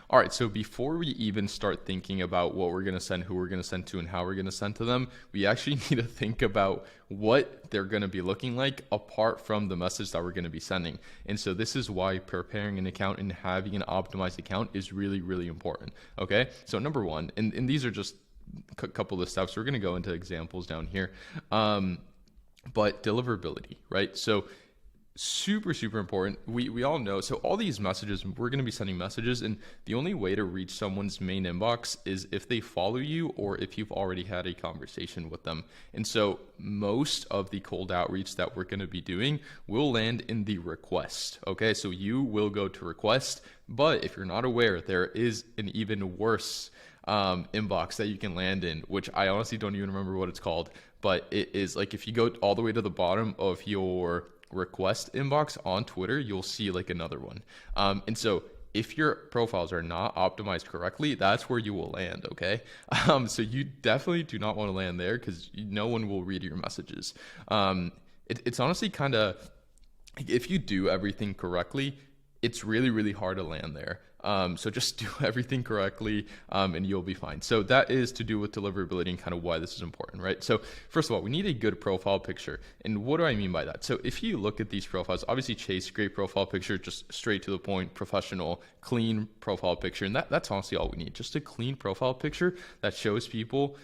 All right, so before we even start thinking about what we're going to send, who we're going to send to, and how we're going to send to them, we actually need to think about what they're going to be looking like apart from the message that we're going to be sending. And so this is why preparing an account and having an optimized account is really, really important. Okay, so number one, and these are just a couple of steps. We're going to go into examples down here. But deliverability, right? So super, super important. We all know, so all these messages, we're going to be sending messages, and the only way to reach someone's main inbox is if they follow you or if you've already had a conversation with them. And so most of the cold outreach that we're going to be doing will land in the request. Okay, so you will go to request, but if you're not aware, there is an even worse inbox that you can land in, which I honestly don't even remember what it's called, but it is like if you go all the way to the bottom of your request inbox on Twitter, you'll see like another one. And so if your profiles are not optimized correctly, that's where you will land. Okay. So you definitely do not want to land there because no one will read your messages. It's honestly kind of, if you do everything correctly, it's really, really hard to land there. So just do everything correctly, and you'll be fine. So that is to do with deliverability and kind of why this is important, right? So first of all, we need a good profile picture. And what do I mean by that? So if you look at these profiles, obviously Chase, great profile picture, just straight to the point, professional, clean profile picture. And that's honestly all we need. Just a clean profile picture that shows people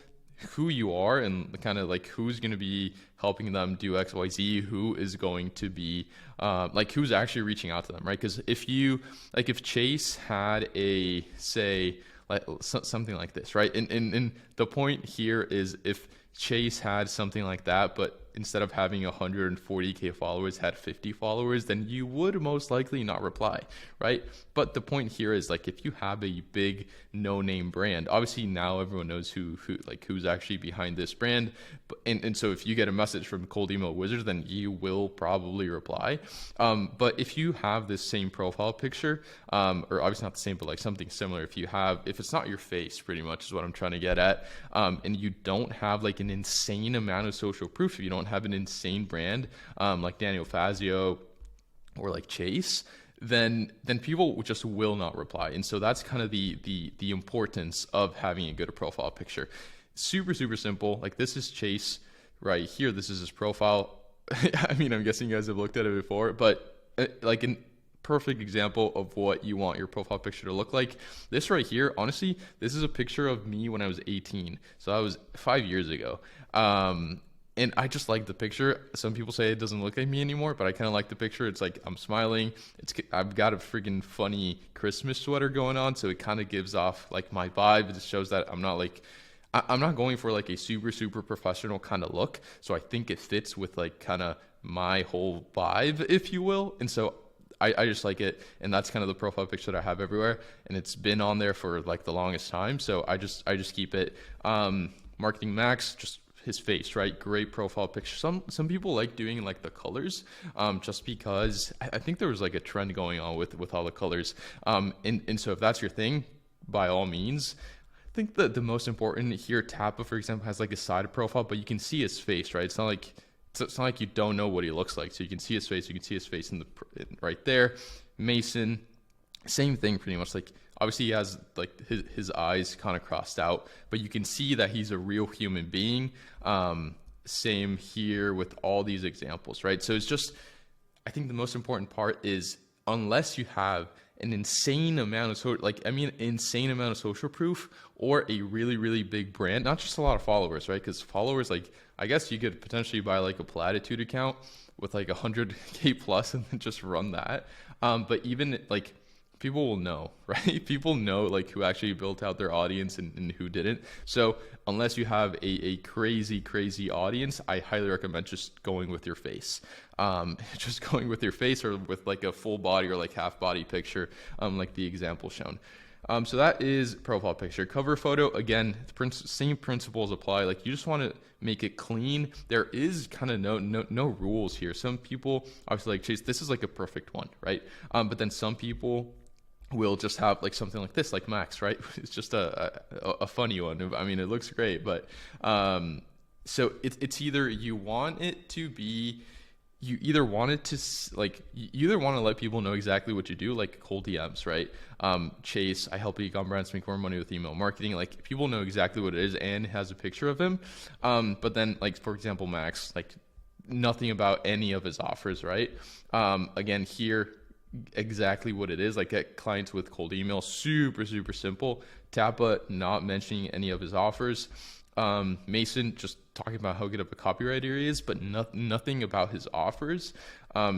who you are and kind of like who's going to be helping them do XYZ, who is going to be like who's actually reaching out to them, right? Because if you like if Chase had a say like something like this, right? And the point here is if Chase had something like that, but instead of having 140K followers had 50 followers, then you would most likely not reply, right? But the point here is like if you have a big no-name brand, obviously now everyone knows who's actually behind this brand, and so if you get a message from Cold Email Wizard, then you will probably reply. But if you have this same profile picture, or obviously not the same, but like something similar, if it's not your face, pretty much is what I'm trying to get at, and you don't have like an insane amount of social proof, if you don't have an insane brand like Daniel Fazio or like Chase, then people just will not reply. And so that's kind of the importance of having a good profile picture. Super, super simple. Like this is Chase right here. This is his profile. I mean, I'm guessing you guys have looked at it before, but like an perfect example of what you want your profile picture to look like. This right here, honestly, this is a picture of me when I was 18. So that was 5 years ago. And I just like the picture. Some people say it doesn't look like me anymore, but I kind of like the picture. It's like I'm smiling. I've got a freaking funny Christmas sweater going on, so it kind of gives off like my vibe. It just shows that I'm not going for like a super, super professional kind of look. So I think it fits with like kind of my whole vibe, if you will. And so I just like it. And that's kind of the profile picture that I have everywhere. And it's been on there for like the longest time. So I just keep it. Marketing Max, just his face, right? Great profile picture. Some people like doing like the colors, just because I think there was like a trend going on with all the colors. And so if that's your thing, by all means. I think that the most important here, Tappa, for example, has like a side profile, but you can see his face, right? It's not like you don't know what he looks like. So you can see his face. You can see his face right there. Mason, same thing pretty much. Like obviously he has like his eyes kind of crossed out, but you can see that he's a real human being. Same here with all these examples, right? So it's just, I think the most important part is unless you have an insane amount of social proof or a really, really big brand, not just a lot of followers, right? Because followers, like, I guess you could potentially buy like a Platitude account with like 100K plus and then just run that. But even like people will know, right? People know like who actually built out their audience and who didn't. So unless you have a crazy, crazy audience, I highly recommend just going with your face. Just going with your face or with like a full body or like half body picture, like the example shown. So that is profile picture. Cover photo, again, same principles apply. Like you just want to make it clean. There is kind of no rules here. Some people obviously like Chase, this is like a perfect one, right? But then some people will just have like something like this, like Max, right? It's just a funny one. I mean, it looks great, but so it's either you want it to be, you either wanted to you either want to let people know exactly what you do, like cold DMs, right? Chase, I help e-com brands make more money with email marketing. Like people know exactly what it is and has a picture of him. But then like, for example, Max, like nothing about any of his offers, right? Again, here, exactly what it is, like get clients with cold email, super, super simple. Tappa, not mentioning any of his offers. Mason just talking about how good of a copywriter he is, but nothing about his offers.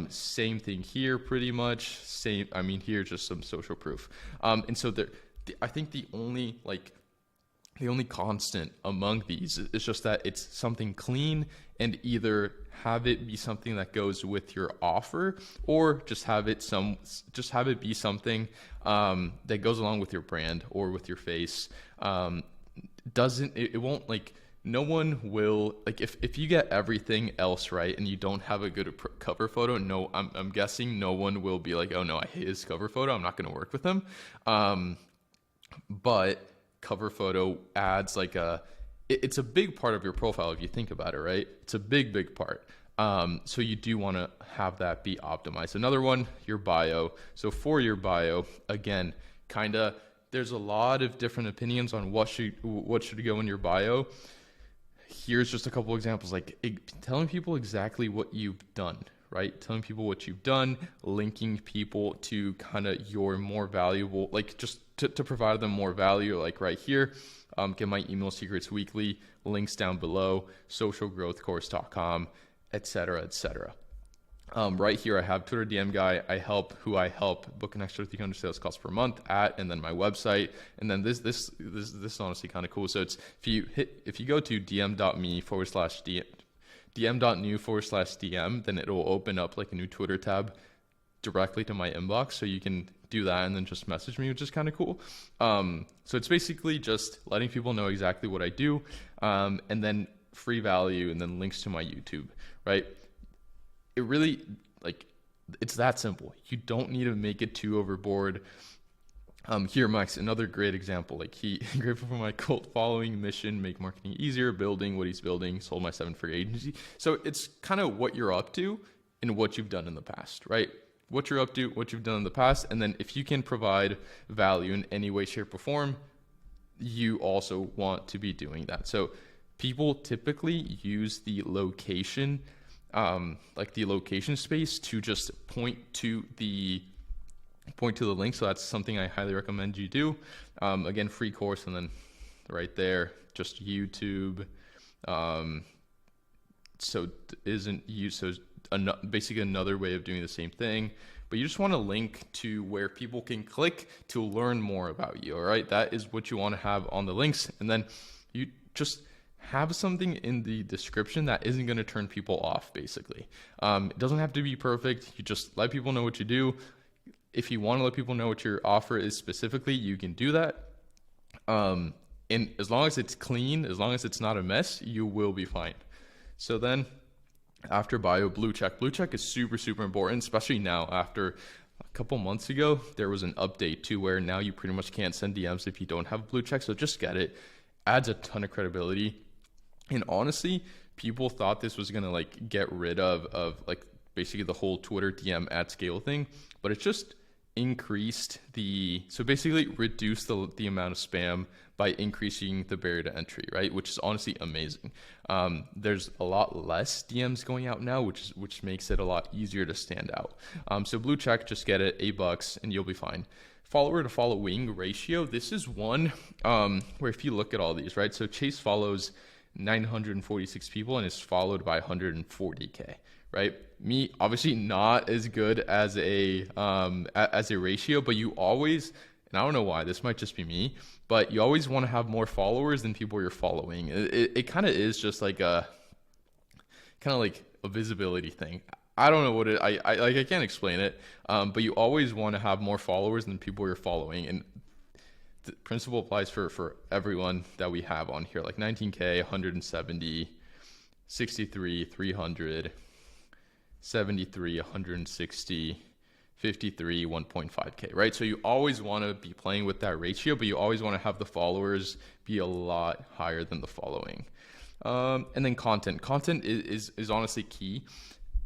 Same thing here, pretty much. Same. I mean, here just some social proof. And so I think the only constant among these is just that it's something clean, and either have it be something that goes with your offer, or just have it be something that goes along with your brand or with your face. It won't, like, no one will, like, if you get everything else right and you don't have a good cover photo, no, I'm guessing no one will be like, oh no, I hate his cover photo, I'm not going to work with him. But cover photo adds like it's a big part of your profile if you think about it, right? It's a big part. So you do want to have that be optimized. Another one, your bio. So for your bio, again, there's a lot of different opinions on what should go in your bio. Here's just a couple examples, like telling people exactly what you've done, right? Telling people what you've done, linking people to kind of your more valuable, like just to provide them more value, like right here. Get my email secrets weekly, links down below, socialgrowthcourse.com, etc. Right here, I have Twitter DM guy. I help book an extra 300 sales calls per month at, and then my website. And then this is honestly kind of cool. So it's, if you go to dm.new/DM, then it will open up like a new Twitter tab directly to my inbox. So you can do that and then just message me, which is kind of cool. So it's basically just letting people know exactly what I do, and then free value, and then links to my YouTube, right? It really, like, it's that simple. You don't need to make it too overboard. Here, Max, another great example. Like, grateful for my cult following, mission, make marketing easier, building what he's building, sold my 7-figure agency. So it's kind of what you're up to and what you've done in the past, right? What you're up to, what you've done in the past, and then if you can provide value in any way, shape, or form, you also want to be doing that. So people typically use the location, like the location space, to just point to the link. So that's something I highly recommend you do. Again, free course, and then right there, just YouTube. Basically another way of doing the same thing, but you just want to link to where people can click to learn more about you. All right. That is what you want to have on the links. And then you just have something in the description that isn't going to turn people off, basically. It doesn't have to be perfect. You just let people know what you do. If you want to let people know what your offer is specifically, you can do that. And as long as it's clean, as long as it's not a mess, you will be fine. So then after bio, blue check. Blue check is super, super important, especially now. After a couple months ago, there was an update to where now you pretty much can't send DMs if you don't have blue check. So just get it. Adds a ton of credibility. And honestly, people thought this was gonna like get rid of like basically the whole Twitter DM at scale thing, but it's just increased so basically reduce the amount of spam by increasing the barrier to entry, right? Which is honestly amazing. There's a lot less DMs going out now, which makes it a lot easier to stand out. So blue check, just get it, $8 and you'll be fine. Follower to following ratio. This is one where if you look at all these, right? So Chase follows 946 people and is followed by 140K. Right? Me, obviously not as good as a ratio, but you always, and I don't know why, this might just be me, but you always want to have more followers than people you're following. It kind of is just like a visibility thing. I don't know what I can't explain it, but you always want to have more followers than people you're following, and the principle applies for everyone that we have on here, like 19K, 170, 63, 300. 73, 160, 53, 1.5K, right? So you always want to be playing with that ratio, but you always want to have the followers be a lot higher than the following. And then content. Content is honestly key.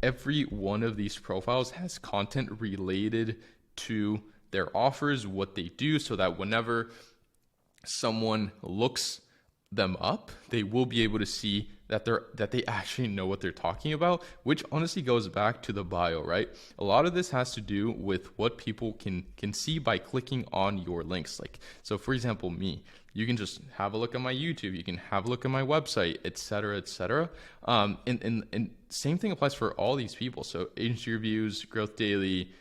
every one of these profiles has content related to their offers, what they do, so that whenever someone looks them up, they will be able to see that they actually know what they're talking about, which honestly goes back to the bio, right? A lot of this has to do with what people can see by clicking on your links. Like, so for example, me, you can just have a look at my YouTube, you can have a look at my website, etc., etc. And same thing applies for all these people. So agency reviews, Growth Daily,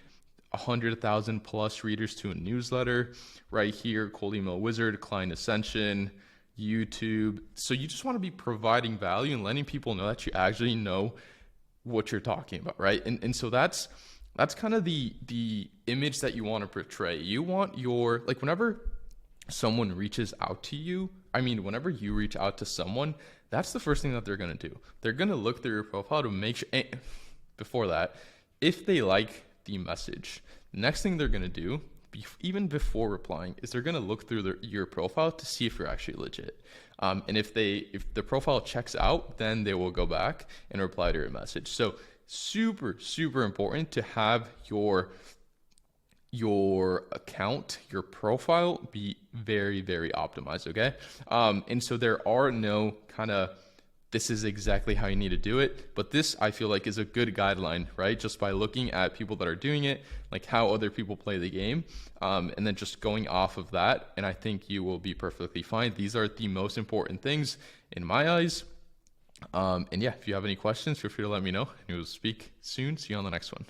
100,000 plus readers to a newsletter right here, Cold Email Wizard, Client Ascension, YouTube. So you just want to be providing value and letting people know that you actually know what you're talking about, right? And so that's kind of the image that you want to portray. You want your, like, whenever someone reaches out to you, I mean, whenever you reach out to someone, that's the first thing that they're going to do. They're going to look through your profile to make sure, before that, if they like the message, the next thing they're going to do, even before replying, is they're going to look through your profile to see if you're actually legit. And if the profile checks out, then they will go back and reply to your message. So super, super important to have your account, your profile be very, very optimized, okay? And so there are no kind of, this is exactly how you need to do it, but this, I feel like, is a good guideline, right? Just by looking at people that are doing it, like how other people play the game, and then just going off of that, and I think you will be perfectly fine. These are the most important things in my eyes. And yeah, if you have any questions, feel free to let me know, and we'll speak soon. See you on the next one.